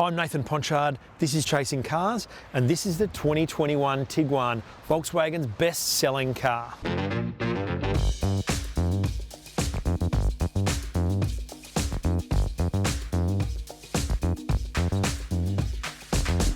I'm Nathan Ponchard, this is Chasing Cars, and this is the 2021 Tiguan, Volkswagen's best-selling car.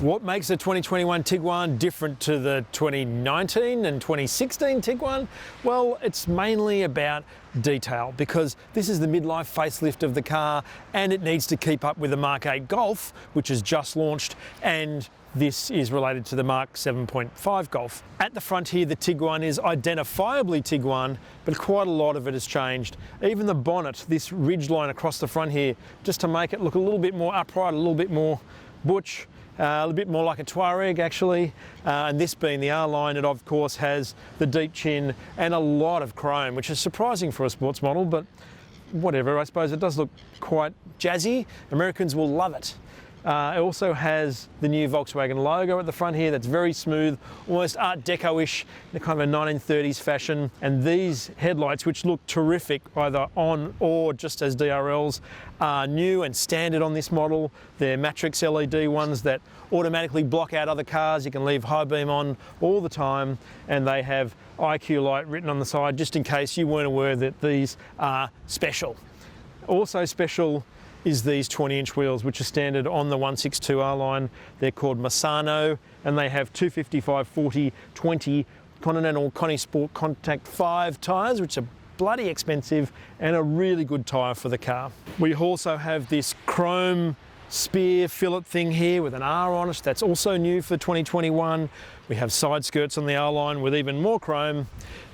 What makes the 2021 Tiguan different to the 2019 and 2016 Tiguan? Well, it's mainly about detail, because this is the midlife facelift of the car and it needs to keep up with the Mark 8 Golf, which has just launched, and this is related to the Mark 7.5 Golf. At the front here, the Tiguan is identifiably Tiguan, but quite a lot of it has changed. Even the bonnet, this ridge line across the front here, just to make it look a little bit more upright, a little bit more butch. A little bit more like a Touareg actually, and this being the R-Line, it of course has the deep chin and a lot of chrome, which is surprising for a sports model, but whatever, I suppose it does look quite jazzy. Americans will love it. It also has the new Volkswagen logo at the front here that's very smooth, almost Art Deco-ish, in a kind of a 1930s fashion. And these headlights, which look terrific either on or just as DRLs, are new and standard on this model. They're matrix LED ones that automatically block out other cars. You can leave high beam on all the time, and they have IQ Light written on the side, just in case you weren't aware that these are special. Also special is these 20-inch wheels, which are standard on the 162 R-Line. They're called Masano, and they have 255/40/20 Continental Conti Sport Contact 5 tyres, which are bloody expensive and a really good tyre for the car. We also have this chrome spear fillet thing here with an R on it. That's also new for 2021. We have side skirts on the R-Line with even more chrome.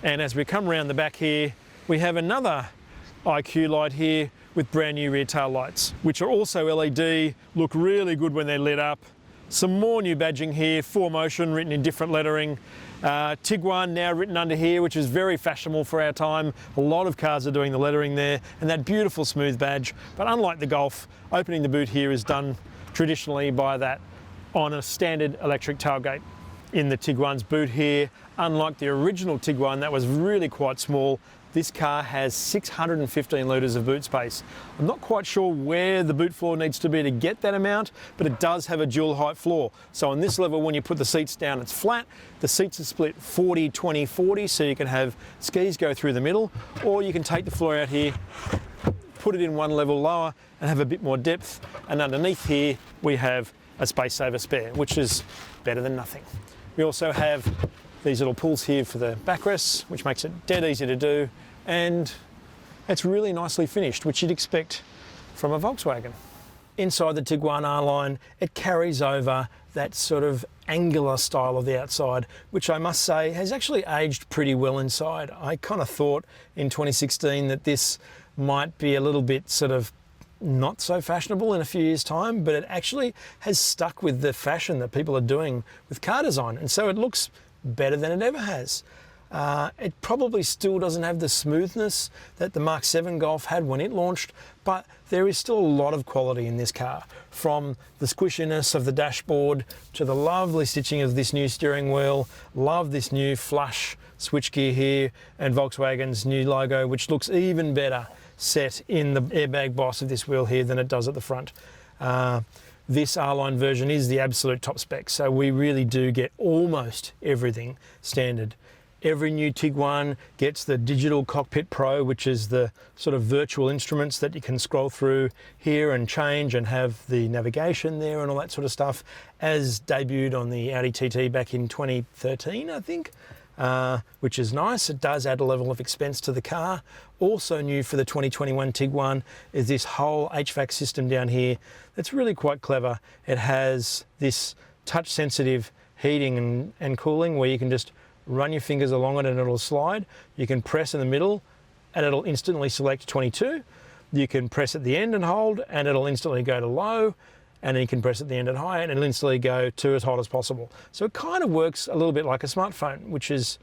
And as we come around the back here, we have another IQ light here with brand new rear tail lights, which are also LED, look really good when they're lit up. Some more new badging here, 4Motion written in different lettering. Tiguan now written under here, which is very fashionable for our time. A lot of cars are doing the lettering there, and that beautiful smooth badge. But unlike the Golf, opening the boot here is done traditionally by that on a standard electric tailgate. In the Tiguan's boot here, unlike the original Tiguan that was really quite small, this car has 615 litres of boot space. I'm not quite sure where the boot floor needs to be to get that amount, but it does have a dual height floor. So on this level, when you put the seats down, it's flat. The seats are split 40-20-40, so you can have skis go through the middle, or you can take the floor out here, put it in one level lower and have a bit more depth. And underneath here, we have a space saver spare, which is better than nothing. We also have these little pulls here for the backrests, which makes it dead easy to do, and it's really nicely finished, which you'd expect from a Volkswagen. Inside the Tiguan R-Line, it carries over that sort of angular style of the outside, which I must say has actually aged pretty well inside. I kind of thought in 2016 that this might be a little bit sort of not so fashionable in a few years' time, but it actually has stuck with the fashion that people are doing with car design, and so it looks better than it ever has. It probably still doesn't have the smoothness that the Mark 7 Golf had when it launched, but there is still a lot of quality in this car, from the squishiness of the dashboard to the lovely stitching of this new steering wheel. Love this new flush switchgear here, and Volkswagen's new logo, which looks even better set in the airbag boss of this wheel here than it does at the front. This R-Line version is the absolute top spec, so we really do get almost everything standard. Every new Tiguan gets the Digital Cockpit Pro, which is the sort of virtual instruments that you can scroll through here and change and have the navigation there and all that sort of stuff, as debuted on the Audi TT back in 2013, I think. Which is nice. It does add a level of expense to the car. Also new for the 2021 Tiguan is this whole HVAC system down here that's really quite clever. It has this touch sensitive heating and cooling where you can just run your fingers along it and it'll slide. You can press in the middle and it'll instantly select 22. You can press at the end and hold and it'll instantly go to low. And then you can press at the end and high and it'll instantly go to as hot as possible. So it kind of works a little bit like a smartphone, which is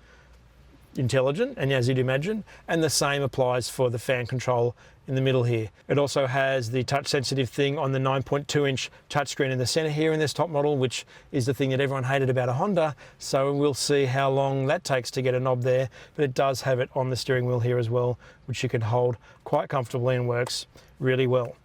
intelligent, and as you'd imagine, and the same applies for the fan control in the middle here. It also has the touch sensitive thing on the 9.2-inch touchscreen in the center here in this top model, which is the thing that everyone hated about a Honda. So we'll see how long that takes to get a knob there, but it does have it on the steering wheel here as well, which you can hold quite comfortably and works really well.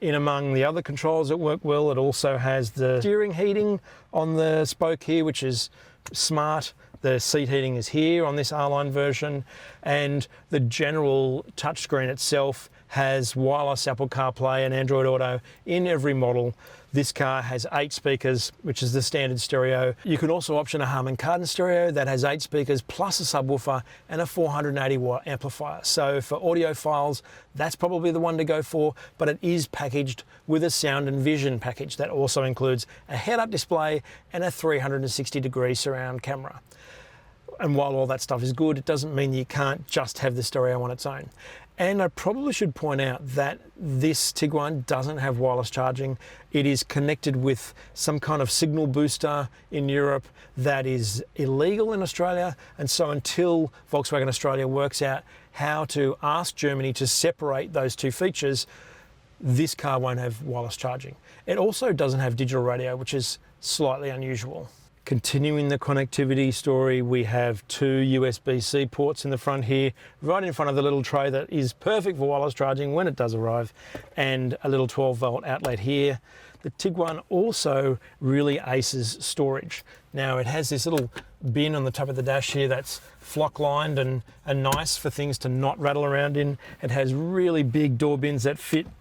in among the other controls that work well, it also has the steering heating on the spoke here, which is smart. The seat heating is here on this R-Line version, and the general touchscreen itself has wireless Apple CarPlay and Android Auto in every model. This car has 8 speakers, which is the standard stereo. You can also option a Harman Kardon stereo that has 8 speakers plus a subwoofer and a 480 watt amplifier. So for audiophiles, that's probably the one to go for, but it is packaged with a sound and vision package that also includes a head-up display and a 360-degree surround camera. And while all that stuff is good, it doesn't mean you can't just have the stereo on its own. And I probably should point out that this Tiguan doesn't have wireless charging. It is connected with some kind of signal booster in Europe that is illegal in Australia. And so until Volkswagen Australia works out how to ask Germany to separate those two features, this car won't have wireless charging. It also doesn't have digital radio, which is slightly unusual. Continuing the connectivity story, we have 2 USB-C ports in the front here, right in front of the little tray that is perfect for wireless charging when it does arrive, and a little 12-volt outlet here. The Tiguan also really aces storage. Now it has this little bin on the top of the dash here that's flock lined and nice for things to not rattle around in. It has really big door bins that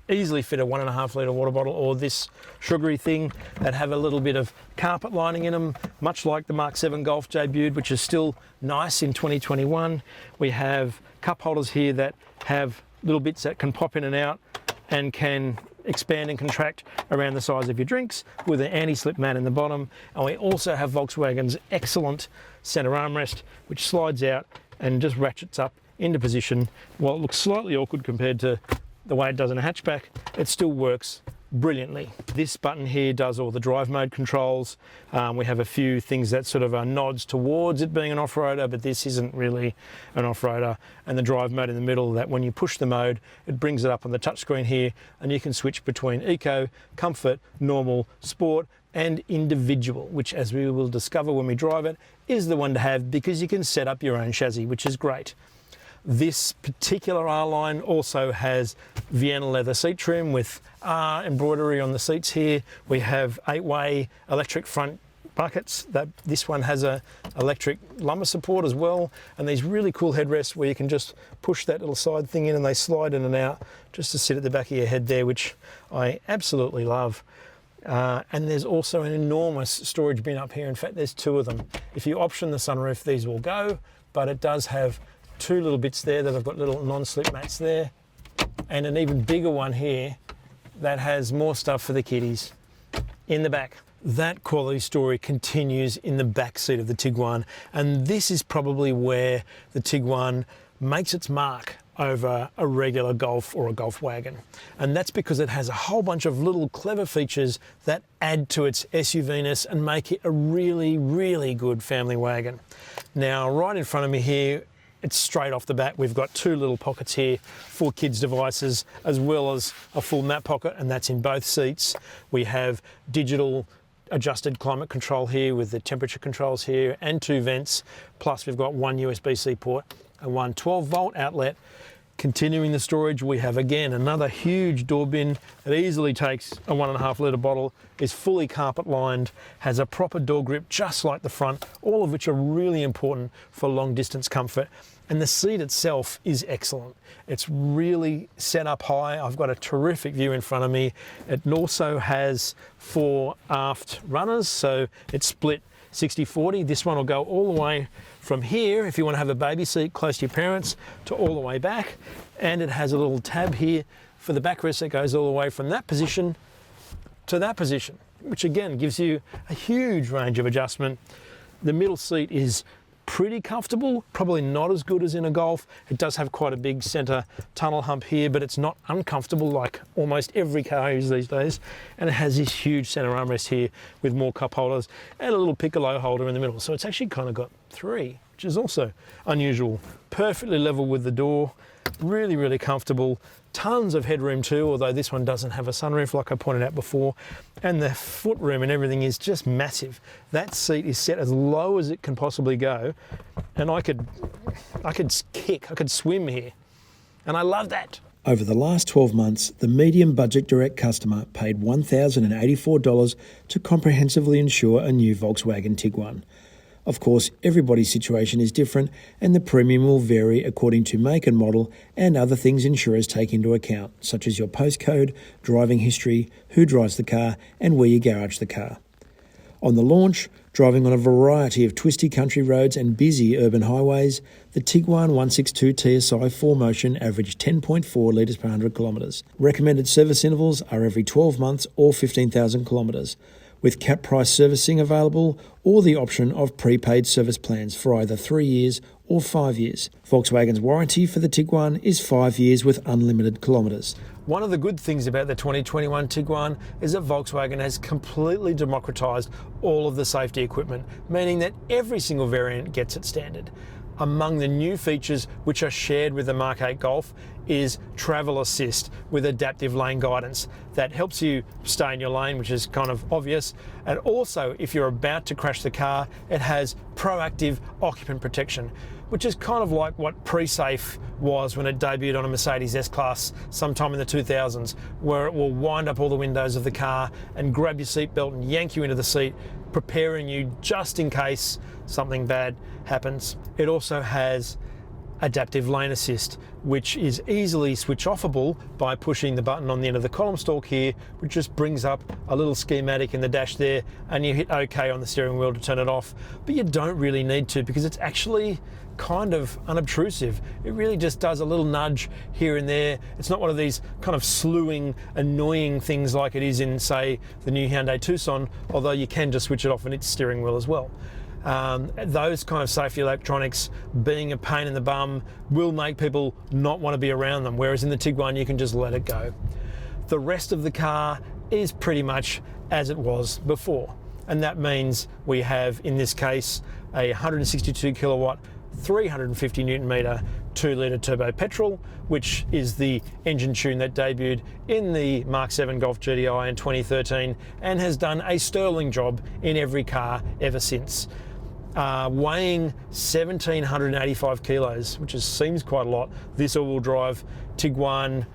easily fit a 1.5 litre water bottle, or this sugary thing that have a little bit of carpet lining in them, much like the Mark 7 Golf debuted, which is still nice in 2021. We have cup holders here that have little bits that can pop in and out and can expand and contract around the size of your drinks with an anti-slip mat in the bottom. And we also have Volkswagen's excellent center armrest, which slides out and just ratchets up into position. While it looks slightly awkward compared to the way it does in a hatchback, it still works brilliantly. This button here does all the drive mode controls. We have a few things that sort of are nods towards it being an off-roader, but this isn't really an off-roader. And the drive mode in the middle, that when you push the mode, it brings it up on the touchscreen here, and you can switch between eco, comfort, normal, sport, and individual, which, as we will discover when we drive it, is the one to have because you can set up your own chassis, which is great. This particular R-Line also has Vienna leather seat trim with embroidery on the seats here. We have 8-way electric front buckets. This one has a electric lumbar support as well, and these really cool headrests where you can just push that little side thing in and they slide in and out just to sit at the back of your head there, which I absolutely love. And there's also an enormous storage bin up here. In fact, there's 2 of them. If you option the sunroof, these will go, but it does have 2 little bits there that have got little non-slip mats there, and an even bigger one here that has more stuff for the kiddies in the back. That quality story continues in the back seat of the Tiguan, and this is probably where the Tiguan makes its mark over a regular Golf or a Golf wagon. And that's because it has a whole bunch of little clever features that add to its SUV-ness and make it a really, really good family wagon. Now, right in front of me here, it's straight off the bat, we've got 2 little pockets here for kids' devices, as well as a full map pocket, and that's in both seats. We have digital adjusted climate control here with the temperature controls here and 2 vents, plus we've got 1 USB-C port and 1 12-volt outlet. Continuing the storage, we have again another huge door bin that easily takes a 1.5 litre bottle, is fully carpet lined, has a proper door grip just like the front, all of which are really important for long distance comfort. And the seat itself is excellent. It's really set up high. I've got a terrific view in front of me. It also has 4 aft runners, so it's split 60-40. This one will go all the way from here, if you want to have a baby seat close to your parents, to all the way back. And it has a little tab here for the backrest that goes all the way from that position to that position, which again gives you a huge range of adjustment. The middle seat is pretty comfortable, probably not as good as in a Golf. It does have quite a big center tunnel hump here, but it's not uncomfortable like almost every car I use these days. And it has this huge center armrest here with more cup holders and a little piccolo holder in the middle. So it's actually kind of got 3, which is also unusual. Perfectly level with the door, really, really comfortable. Tons of headroom too, although this one doesn't have a sunroof like I pointed out before. And the footroom and everything is just massive. That seat is set as low as it can possibly go. And I could swim here. And I love that. Over the last 12 months, the medium budget direct customer paid $1,084 to comprehensively insure a new Volkswagen Tiguan. Of course, everybody's situation is different and the premium will vary according to make and model and other things insurers take into account, such as your postcode, driving history, who drives the car and where you garage the car. On the launch, driving on a variety of twisty country roads and busy urban highways, the Tiguan 162 TSI 4Motion averaged 10.4 litres per 100 kilometres. Recommended service intervals are every 12 months or 15,000 kilometres, with cap price servicing available or the option of prepaid service plans for either 3 years or 5 years. Volkswagen's warranty for the Tiguan is 5 years with unlimited kilometres. One of the good things about the 2021 Tiguan is that Volkswagen has completely democratised all of the safety equipment, meaning that every single variant gets it standard. Among the new features which are shared with the Mark 8 Golf is travel assist with adaptive lane guidance that helps you stay in your lane, which is kind of obvious. And also, if you're about to crash the car, it has proactive occupant protection, which is kind of like what pre-safe was when it debuted on a Mercedes S-Class sometime in the 2000s, where it will wind up all the windows of the car and grab your seatbelt and yank you into the seat, preparing you just in case something bad happens. It also has adaptive lane assist, which is easily switch offable by pushing the button on the end of the column stalk here, which just brings up a little schematic in the dash there, and you hit OK on the steering wheel to turn it off. But you don't really need to, because it's actually kind of unobtrusive. It really just does a little nudge here and there. It's not one of these kind of slewing, annoying things like it is in, say, the new Hyundai Tucson, although you can just switch it off on its steering wheel as well. Those kind of safety electronics being a pain in the bum will make people not want to be around them, whereas in the Tiguan you can just let it go. The rest of the car is pretty much as it was before, and that means we have, in this case, a 162 kilowatt 350 newton metre 2-litre turbo petrol, which is the engine tune that debuted in the Mark 7 Golf GTI in 2013 and has done a sterling job in every car ever since. Weighing 1,785 kilos, which seems quite a lot, this all-wheel drive Tiguan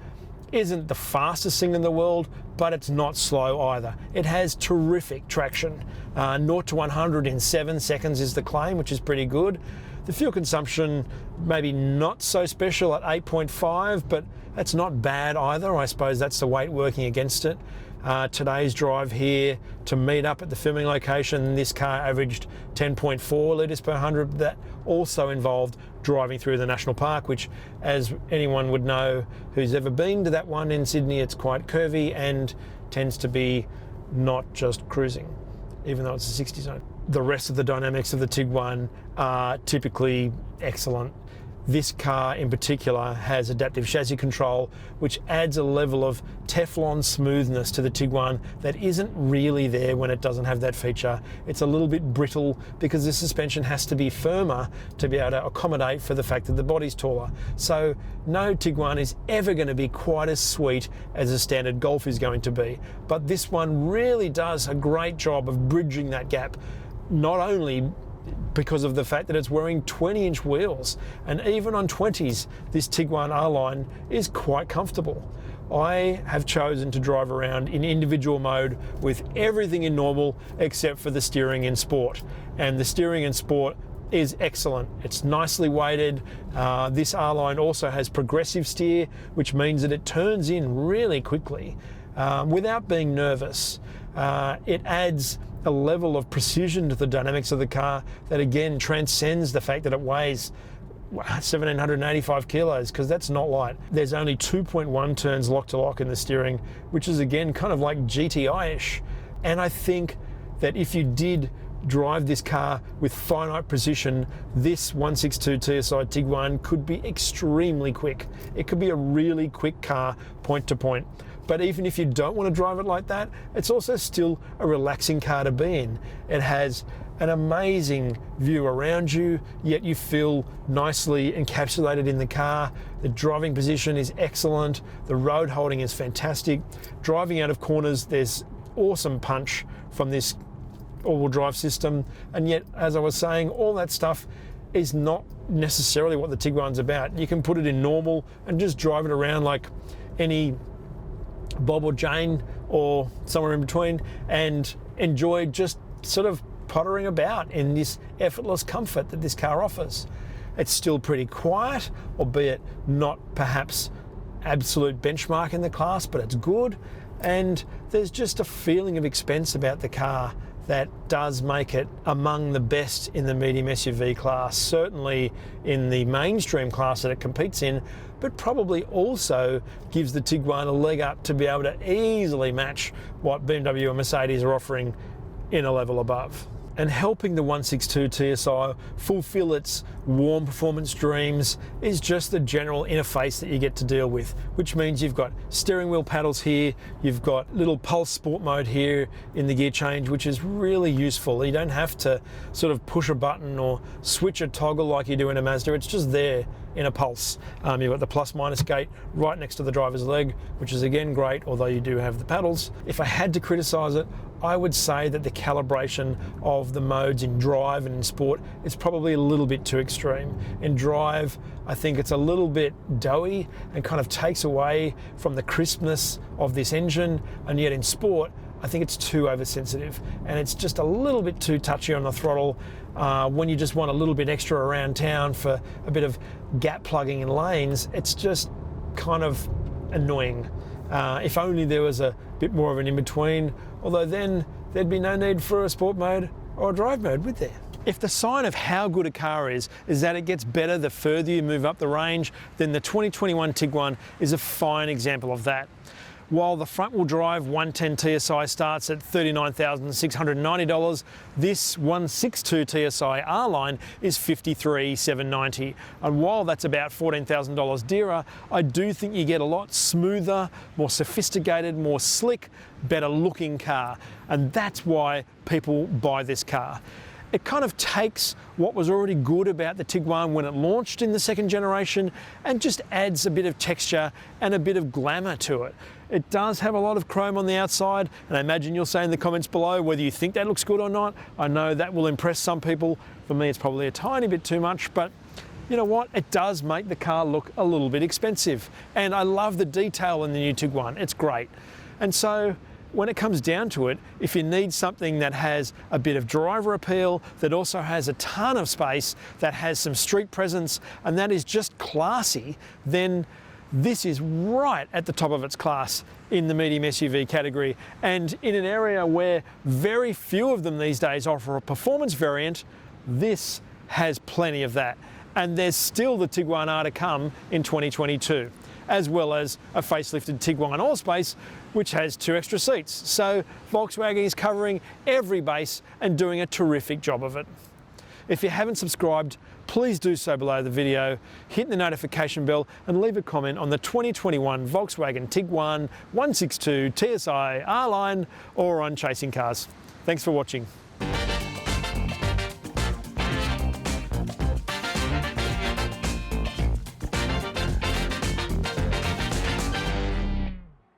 isn't the fastest thing in the world, but it's not slow either. It has terrific traction. 0 to 100 in 7 seconds is the claim, which is pretty good. The fuel consumption maybe not so special at 8.5, but that's not bad either. I suppose that's the weight working against it. Today's drive here to meet up at the filming location, this car averaged 10.4 litres per 100. That also involved driving through the national park, which, as anyone would know who's ever been to that one in Sydney, it's quite curvy and tends to be not just cruising, even though it's a 60 zone. The rest of the dynamics of the Tiguan are typically excellent. This car in particular has adaptive chassis control, which adds a level of Teflon smoothness to the Tiguan that isn't really there when it doesn't have that feature. It's a little bit brittle because the suspension has to be firmer to be able to accommodate for the fact that the body's taller. So no Tiguan is ever going to be quite as sweet as a standard Golf is going to be. But this one really does a great job of bridging that gap, not only because of the fact that it's wearing 20-inch wheels, and even on 20s this Tiguan R-Line is quite comfortable. I have chosen to drive around in individual mode with everything in normal except for the steering in sport, and the steering in sport is excellent. It's nicely weighted. This R-Line also has progressive steer, which means that it turns in really quickly without being nervous. It adds a level of precision to the dynamics of the car that again transcends the fact that it weighs 1,785 kilos, because that's not light. There's only 2.1 turns lock to lock in the steering, which is again kind of like GTI-ish. And I think that if you did drive this car with finite precision, this 162 TSI Tiguan could be extremely quick. It could be a really quick car point to point. But even if you don't want to drive it like that, it's also still a relaxing car to be in. It has an amazing view around you, yet you feel nicely encapsulated in the car. The driving position is excellent. The road holding is fantastic. Driving out of corners, there's awesome punch from this all-wheel drive system. And yet, as I was saying, all that stuff is not necessarily what the Tiguan's about. You can put it in normal and just drive it around like any Bob or Jane or somewhere in between and enjoy just sort of pottering about in this effortless comfort that this car offers. It's still pretty quiet, albeit not perhaps absolute benchmark in the class, but it's good. And there's just a feeling of expense about the car that does make it among the best in the medium SUV class, certainly in the mainstream class that it competes in, but probably also gives the Tiguan a leg up to be able to easily match what BMW and Mercedes are offering in a level above. And helping the 162 TSI fulfill its warm performance dreams is just the general interface that you get to deal with, which means you've got steering wheel paddles here, you've got little pulse sport mode here in the gear change, which is really useful. You don't have to sort of push a button or switch a toggle like you do in a Mazda, it's just there in a pulse. You've got the plus minus gate right next to the driver's leg, which is again great, although you do have the paddles. If I had to criticize it, I would say that the calibration of the modes in drive and in sport is probably a little bit too extreme. In drive, I think it's a little bit doughy and kind of takes away from the crispness of this engine, and yet in sport, I think it's too oversensitive and it's just a little bit too touchy on the throttle when you just want a little bit extra around town for a bit of gap plugging in lanes. It's just kind of annoying. If only there was a bit more of an in-between, although then there'd be no need for a sport mode or a drive mode, would there? If the sign of how good a car is that it gets better the further you move up the range, then the 2021 Tiguan is a fine example of that. While the front-wheel drive 110 TSI starts at $39,690, this 162 TSI R-Line is $53,790. And while that's about $14,000 dearer, I do think you get a lot smoother, more sophisticated, more slick, better looking car. And that's why people buy this car. It kind of takes what was already good about the Tiguan when it launched in the second generation and just adds a bit of texture and a bit of glamour to it. It does have a lot of chrome on the outside, and I imagine you'll say in the comments below whether you think that looks good or not. I know that will impress some people. For me, it's probably a tiny bit too much, but you know what? It does make the car look a little bit expensive. And I love the detail in the new Tiguan. It's great. And so when it comes down to it, if you need something that has a bit of driver appeal, that also has a ton of space, that has some street presence, and that is just classy, then this is right at the top of its class in the medium SUV category, and in an area where very few of them these days offer a performance variant, this has plenty of that. And there's still the Tiguan R to come in 2022, as well as a facelifted Tiguan Allspace, which has 2 extra seats. So Volkswagen is covering every base and doing a terrific job of it. If you haven't subscribed, please do so below the video, hit the notification bell and leave a comment on the 2021 Volkswagen Tiguan 162 TSI R-Line or on Chasing Cars. Thanks for watching.